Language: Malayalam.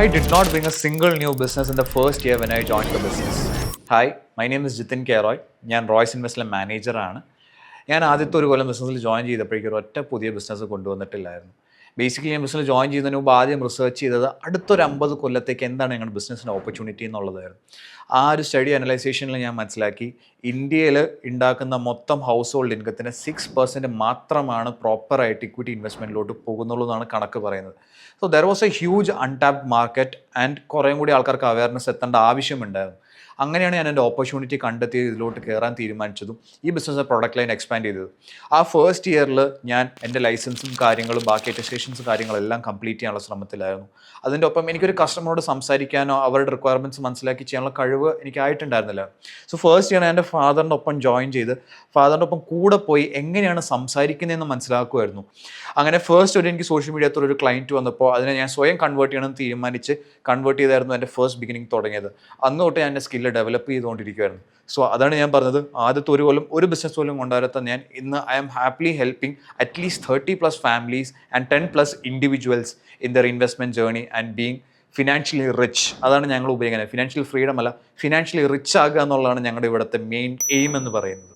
I did not bring a single new business in the first year when I joined the business. Hi, my name is Jitin Keroy. ഞാൻ റോയ്സ് ഇൻവെസ്റ്റ്മെന്റ് മാനേജറാണ്. ഞാൻ ആദ്യത്തെ ഒരു കൊല്ലം ബിസിനസ്സിൽ ജോയിൻ ചെയ്തപ്പോഴേക്കും ഒരൊറ്റ പുതിയ ബിസിനസ് കൊണ്ടുവന്നിട്ടില്ലായിരുന്നു. ബേസിക്കലി ഞാൻ ബിസിനസ് ജോയിൻ ചെയ്യുന്നതിന് മുമ്പ് ആദ്യം റിസർച്ച് ചെയ്തത് അടുത്തൊരു 50 കൊല്ലത്തേക്ക് എന്താണ് ഞങ്ങളുടെ ബിസിനസ്സിൻ്റെ ഓപ്പർച്യൂണിറ്റി എന്നുള്ളതായിരുന്നു. ആ ഒരു സ്റ്റഡി അനലൈസേഷനിൽ ഞാൻ മനസ്സിലാക്കി ഇന്ത്യയിൽ ഉണ്ടാക്കുന്ന മൊത്തം ഹൗസ് ഹോൾഡ് ഇൻകത്തിന് 6% മാത്രമാണ് പ്രോപ്പറായിട്ട് ഇക്വിറ്റി ഇൻവെസ്റ്റ്മെൻറ്റിലോട്ട് പോകുന്നുള്ളൂ എന്നാണ് കണക്ക് പറയുന്നത്. So there was A huge untapped market and കുറേ കൂടി ആൾക്കാർക്ക് അവയർനെസ് എത്തേണ്ട ആവശ്യമുണ്ടായിരുന്നു. അങ്ങനെയാണ് ഞാൻ എൻ്റെ ഓപ്പർച്യൂണിറ്റി കണ്ടെത്തി ഇതിലോട്ട് കയറാൻ തീരുമാനിച്ചതും ഈ ബിസിനസ് പ്രൊഡക്റ്റ് ലൈൻ എക്സ്പാൻഡ് ചെയ്തത്. ആ ഫസ്റ്റ് ഇയറിൽ ഞാൻ എൻ്റെ ലൈസൻസും കാര്യങ്ങളും ബാക്കി അറ്റസ്റ്റേഷൻസും കാര്യങ്ങളെല്ലാം കംപ്ലീറ്റ് ചെയ്യാനുള്ള ശ്രമത്തിലായിരുന്നു. അതിൻ്റെ ഒപ്പം എനിക്കൊരു കസ്റ്റമറോട് സംസാരിക്കാനോ അവരുടെ റിക്വയർമെൻറ്റ്സ് മനസ്സിലാക്കി ചെയ്യാനുള്ള കഴിവ് എനിക്കായിട്ടുണ്ടായിരുന്നില്ല. സോ ഫസ്റ്റ് ഇയർ ഞാൻ എൻ്റെ ഫാദറിൻ്റെ ഒപ്പം ജോയിൻ ചെയ്ത് ഫാദറിൻ്റെ ഒപ്പം കൂടെ പോയി എങ്ങനെയാണ് സംസാരിക്കുന്നതെന്ന് മനസ്സിലാക്കുമായിരുന്നു. അങ്ങനെ ഫസ്റ്റ് ഒരു എനിക്ക് സോഷ്യൽ മീഡിയത്തിൽ ഒരു ക്ലയൻറ്റ് വന്നപ്പോൾ അതിനെ ഞാൻ സ്വയം കൺവേർട്ട് ചെയ്യണമെന്ന് തീരുമാനിച്ച് കൺവേർട്ട് ചെയ്തായിരുന്നു എൻ്റെ ഫസ്റ്റ് ബിഗിനിങ് തുടങ്ങിയത്. അന്ന് തൊട്ട് ഞാൻ എൻ്റെ സ്കില്ല് ഡെവലപ്പ് ചെയ്തുകൊണ്ടിരിക്കുമായിരുന്നു. സോ അതാണ് ഞാൻ പറഞ്ഞത്, ആദ്യത്തെ ഒരു കൊല്ലം ഒരു ബിസിനസ് പോലും കൊണ്ടുവരാത്ത ഞാൻ ഇന്ന് I M happily helping at least 30+ families and 10+ individuals in there investment journey and being financially rich. അതാണ് ഞങ്ങൾ ഉപയോഗിക്കുന്നത്. ഫിനാൻഷ്യൽ ഫ്രീഡം അല്ല, ഫിനാൻഷ്യലി റിച്ച് ആകുക എന്നുള്ളതാണ് ഞങ്ങളുടെ ഇവിടുത്തെ മെയിൻ എയിം എന്ന് പറയുന്നത്.